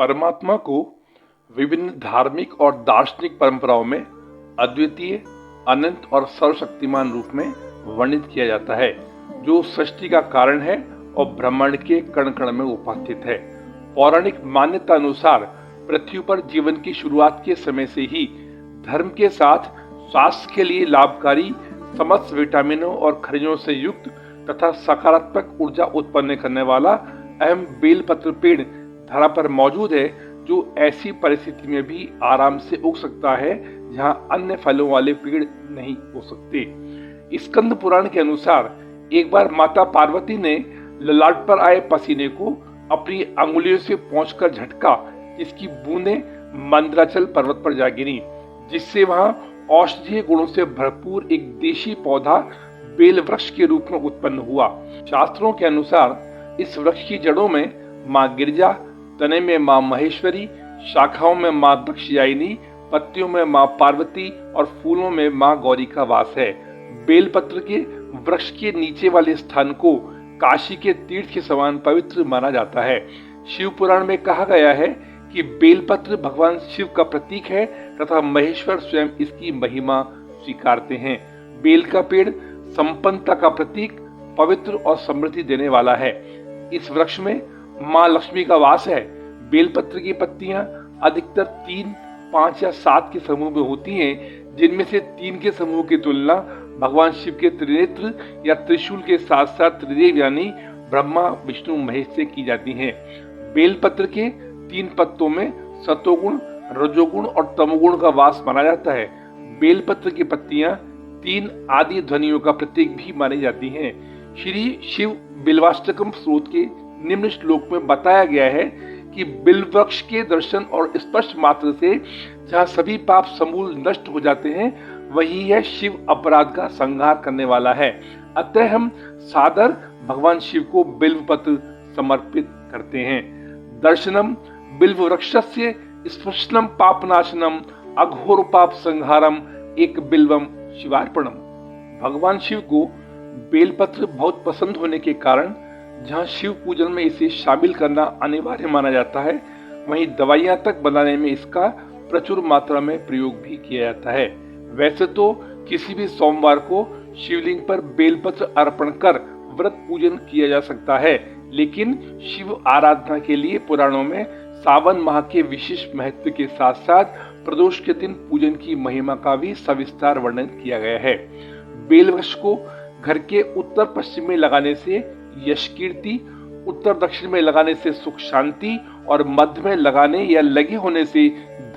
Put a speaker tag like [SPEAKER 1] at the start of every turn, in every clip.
[SPEAKER 1] परमात्मा को विभिन्न धार्मिक और दार्शनिक परंपराओं में अद्वितीय, अनंत और सर्वशक्तिमान रूप में वर्णित किया जाता है, जो सृष्टि का कारण है और ब्रह्मांड के कण कण में उपस्थित है। पौराणिक मान्यता अनुसार पृथ्वी पर जीवन की शुरुआत के समय से ही धर्म के साथ स्वास्थ्य के लिए लाभकारी, समस्त विटामिनों और खनिजों से युक्त तथा सकारात्मक ऊर्जा उत्पन्न करने वाला अहम बेलपत्र पेड़ धरा पर मौजूद है, जो ऐसी परिस्थिति में भी आराम से उग सकता है जहां अन्य फलों वाले पेड़ नहीं हो सकते। स्कंद पुराण के अनुसार एक बार माता पार्वती ने ललाट पर आए पसीने को अपनी अंगुलियों से पोंछकर झटका, जिसकी बूंदें मंदराचल पर्वत पर जा गिरी, जिससे वहां औषधीय गुणों से भरपूर एक देशी पौधा बेल वृक्ष के रूप में उत्पन्न हुआ। शास्त्रों के अनुसार इस वृक्ष की जड़ों में माँ गिरजा, तने में माँ महेश्वरी, शाखाओं में माँ दक्षयायिनी, पत्तियों में माँ पार्वती और फूलों में माँ गौरी का वास है। बेलपत्र के वृक्ष के नीचे वाले स्थान को काशी के तीर्थ के समान पवित्र माना जाता है। शिव पुराण में कहा गया है कि बेलपत्र भगवान शिव का प्रतीक है तथा महेश्वर स्वयं इसकी महिमा स्वीकारते हैं। बेल का पेड़ संपन्नता का प्रतीक, पवित्र और समृद्धि देने वाला है। इस वृक्ष में माँ लक्ष्मी का वास है। बेलपत्र की पत्तियां अधिकतर 3, 5 या 7 के समूह में होती हैं, जिनमें से 3 के समूह की तुलना भगवान शिव के त्रिनेत्र या त्रिशूल के साथ साथ त्रिदेव यानी ब्रह्मा, विष्णु, महेश से की जाती है। बेलपत्र के 3 पत्तों में सतोगुण, रजोगुण और तमोगुण का वास माना जाता है। बेलपत्र की पत्तियां 3 आदि ध्वनियों का प्रतीक भी मानी जाती हैं। श्री शिव बिल्वाष्टकम स्रोत के निम्न श्लोक में बताया गया है कि बिल्व वृक्ष के दर्शन और स्पर्श मात्र से जहाँ सभी पाप समूल नष्ट हो जाते हैं, वही यह शिव अपराध का संहार करने वाला है। अतः हम सादर भगवान शिव को बिल्व पत्र समर्पित करते हैं। दर्शनम बिल्व वृक्षस्य स्पर्शनम पापनाशनम अघोर पाप संहारम एक बिल्वम शिवार्पणम। भगवान शिव को बेलपत्र बहुत पसंद होने के कारण जहाँ शिव पूजन में इसे शामिल करना अनिवार्य माना जाता है, वहीं दवाइयां तक बनाने में इसका प्रचुर मात्रा में प्रयोग भी किया जाता है। वैसे तो किसी भी सोमवार को शिवलिंग पर बेलपत्र अर्पण कर व्रत पूजन किया जा सकता है, लेकिन शिव आराधना के लिए पुराणों में सावन माह के विशेष महत्व के साथ साथ प्रदोष के दिन पूजन की महिमा का भी सविस्तार वर्णन किया गया है। बेल वृक्ष को घर के उत्तर पश्चिम में लगाने से यश कीर्ति, उत्तर दक्षिण में लगाने से सुख शांति और मध्य में लगाने या लगे होने से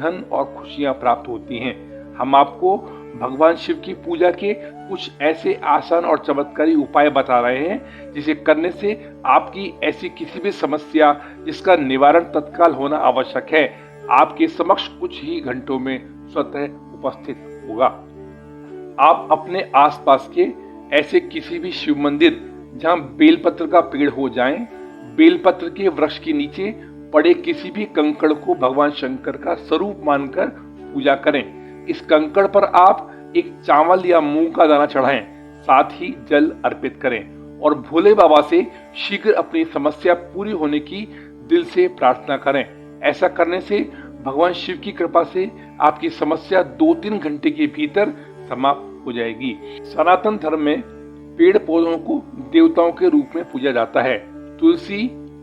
[SPEAKER 1] धन और खुशियां प्राप्त होती हैं। हम आपको भगवान शिव की पूजा के कुछ ऐसे आसान और चमत्कारी उपाय बता रहे हैं, जिसे करने से आपकी ऐसी किसी भी समस्या जिसका निवारण तत्काल होना आवश्यक है, आपके समक्ष कुछ ही घंटों में स्वतः उपस्थित होगा। आप अपने आसपास के ऐसे किसी भी शिव मंदिर जहां बेलपत्र का पेड़ हो जाएं, बेलपत्र के वृक्ष के नीचे पड़े किसी भी कंकड़ को भगवान शंकर का स्वरूप मानकर पूजा करें। इस कंकड़ पर आप एक चावल या मूंग का दाना चढ़ाएं, साथ ही जल अर्पित करें और भोले बाबा से शीघ्र अपनी समस्या पूरी होने की दिल से प्रार्थना करें। ऐसा करने से भगवान शिव की कृपा से आपकी समस्या 2-3 घंटे के भीतर समाप्त हो जाएगी। सनातन धर्म में पेड़ पौधों को देवताओं के रूप में पूजा जाता है। तुलसी,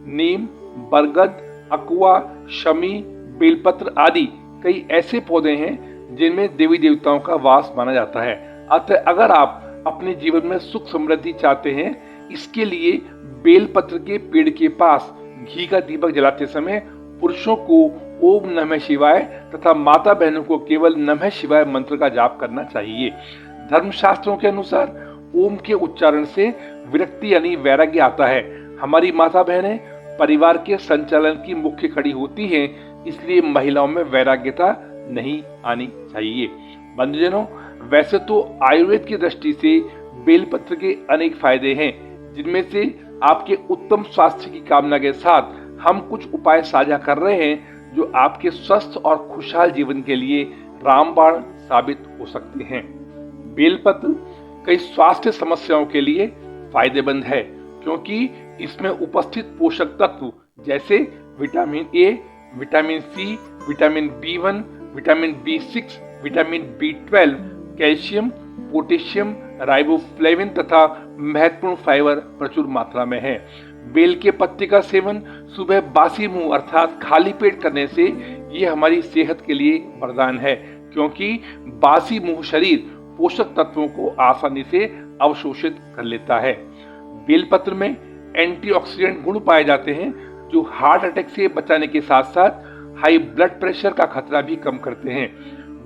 [SPEAKER 1] नीम, बरगद, अकुआ, शमी, बेलपत्र आदि कई ऐसे पौधे हैं जिनमें देवी देवताओं का वास माना जाता है। अतः अगर आप अपने जीवन में सुख समृद्धि चाहते हैं, इसके लिए बेलपत्र के पेड़ के पास घी का दीपक जलाते समय पुरुषों को ओम नमः शिवाय तथा माता बहनों को केवल नमः शिवाय मंत्र का जाप करना चाहिए। धर्मशास्त्रों के अनुसार ओम के उच्चारण से विरक्ति यानी वैराग्य आता है। हमारी माता बहनें परिवार के संचालन की मुख्य कड़ी होती हैं, इसलिए महिलाओं में वैराग्यता नहीं आनी चाहिए। बंधुजनों, वैसे तो आयुर्वेद की दृष्टि से बेलपत्र के अनेक फायदे हैं, जिनमें से आपके उत्तम स्वास्थ्य की कामना के साथ हम कुछ उपाय साझा कर रहे हैं, जो आपके स्वस्थ और खुशहाल जीवन के लिए रामबाण साबित हो सकते हैं। बेलपत्र कई स्वास्थ्य समस्याओं के लिए फायदेमंद है, क्योंकि इसमें उपस्थित पोषक तत्व जैसे vitamin A, vitamin C, vitamin B1, vitamin B6, vitamin B12, calcium, potassium, riboflavin तथा महत्वपूर्ण फाइबर प्रचुर मात्रा में है। बेल के पत्ते का सेवन सुबह बासी मुंह अर्थात खाली पेट करने से ये हमारी सेहत के लिए वरदान है, क्योंकि बासी मुंह शरीर पोषक तत्वों को आसानी से अवशोषित कर लेता है। बेलपत्र में एंटीऑक्सीडेंट गुण पाए जाते हैं जो हार्ट अटैक से बचाने के साथ साथ हाई ब्लड प्रेशर का खतरा भी कम करते हैं।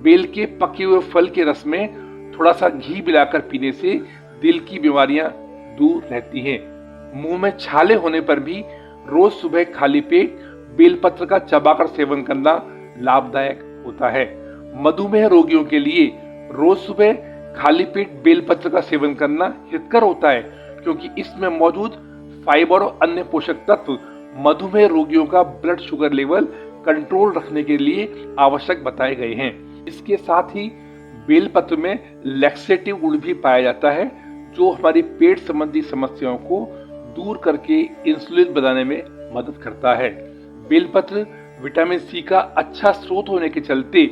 [SPEAKER 1] बेल के पके हुए फल के रस में थोड़ा सा घी मिलाकर पीने से दिल की बीमारियां दूर रहती हैं। मुंह में छाले होने पर भी रोज सुबह खाली पेट बेलपत्र का चबाकर सेवन करना लाभदायक होता है। मधुमेह रोगियों के लिए रोज सुबह खाली पेट बेलपत्र का सेवन करना हितकर होता है, क्योंकि इसमें मौजूद फाइबर और अन्य पोषक तत्व मधुमेह रोगियों का ब्लड शुगर लेवल कंट्रोल रखने के लिए आवश्यक बताए गए हैं। इसके साथ ही बेलपत्र में लैक्सेटिव गुण भी पाया जाता है जो हमारी पेट संबंधी समस्याओं को दूर करके इंसुलिन बनाने में मदद करता है। बेलपत्र विटामिन सी का अच्छा स्रोत होने के चलते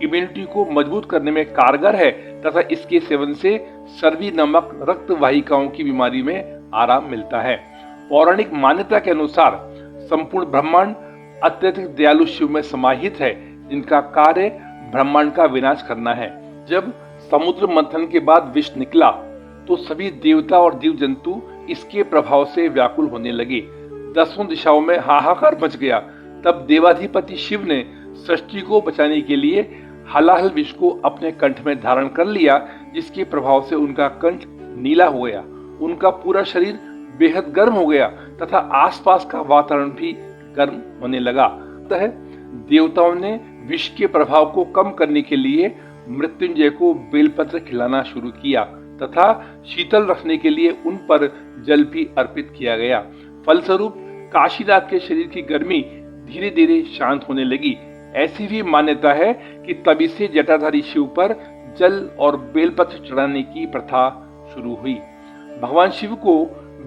[SPEAKER 1] इम्यूनिटी को मजबूत करने में कारगर है तथा इसके सेवन से सर्दी नमक रक्त वाहिकाओं की बीमारी में आराम मिलता है। पौराणिक मान्यता के अनुसार संपूर्ण ब्रह्मांड अत्यधिक दयालु शिव में समाहित है, जिनका कार्य ब्रह्मांड का विनाश करना है। जब समुद्र मंथन के बाद विष निकला तो सभी देवता और जीव जंतु इसके प्रभाव से व्याकुल होने लगे। दसों दिशाओं में हाहाकार मच गया। तब देवाधिपति शिव ने सृष्टि को बचाने के लिए हलाहल विष को अपने कंठ में धारण कर लिया, जिसके प्रभाव से उनका कंठ नीला हो गया, उनका पूरा शरीर बेहद गर्म हो गया तथा आसपास का वातावरण भी गर्म होने लगा। अतः देवताओं ने विष के प्रभाव को कम करने के लिए मृत्युंजय को बेलपत्र खिलाना शुरू किया तथा शीतल रखने के लिए उन पर जल भी अर्पित किया गया। फलस्वरूप काशीनाथ के शरीर की गर्मी धीरे धीरे शांत होने लगी। ऐसी भी मान्यता है कि तभी से जटाधारी शिव पर जल और बेलपत्र चढ़ाने की प्रथा शुरू हुई। भगवान शिव को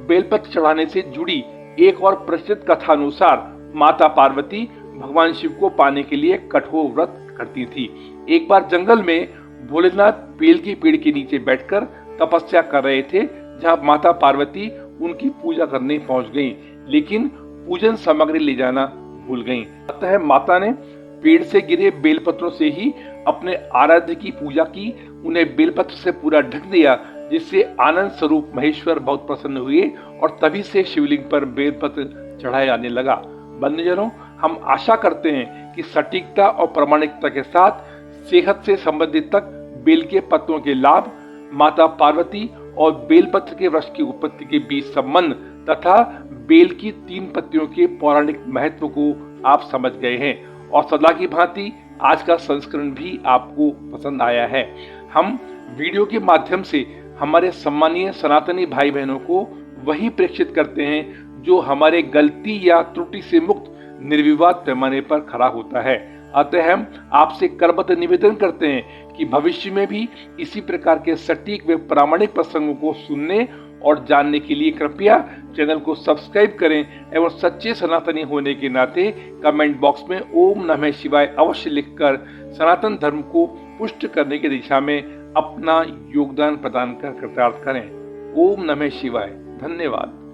[SPEAKER 1] बेलपत्र चढ़ाने से जुड़ी एक और प्रचलित कथा अनुसार माता पार्वती भगवान शिव को पाने के लिए कठोर व्रत करती थी। एक बार जंगल में भोलेनाथ बेल के पेड़ के नीचे बैठकर तपस्या कर रहे थे, जहां माता पार्वती उनकी पूजा करने पहुंच गईं, लेकिन पूजन सामग्री ले जाना भूल गईं। अतः माता ने पेड़ से गिरे बेलपत्रों से ही अपने आराध्य की पूजा की, उन्हें बेलपत्र से पूरा ढक दिया, जिससे आनंद स्वरूप महेश्वर बहुत प्रसन्न हुए और तभी से शिवलिंग पर बेलपत्र चढ़ाया जाने लगा। बंधुजनों, हम आशा करते हैं कि सटीकता और प्रामाणिकता के साथ सेहत से संबंधित तक बेल के पत्तों के लाभ, माता पार्वती और बेलपत्र के वृक्ष की उत्पत्ति के बीच संबंध तथा बेल की 3 पत्तियों के पौराणिक महत्व को आप समझ गए हैं और सदा की भांति आज का संस्करण भी आपको पसंद आया है। हम वीडियो के माध्यम से हमारे सम्मानीय सनातनी भाई बहनों को वही प्रेक्षित करते हैं जो हमारे गलती या त्रुटि से मुक्त निर्विवाद पैमाने पर खड़ा होता है। अतः हम आपसे करबद्ध निवेदन करते हैं कि भविष्य में भी इसी प्रकार के सटीक व प्रामाणिक प्रसंगों को सुनने और जानने के लिए कृपया चैनल को सब्सक्राइब करें एवं सच्चे सनातनी होने के नाते कमेंट बॉक्स में ओम नमः शिवाय अवश्य लिखकर सनातन धर्म को पुष्ट करने की दिशा में अपना योगदान प्रदान कर कृतार्थ करें। ओम नमः शिवाय। धन्यवाद।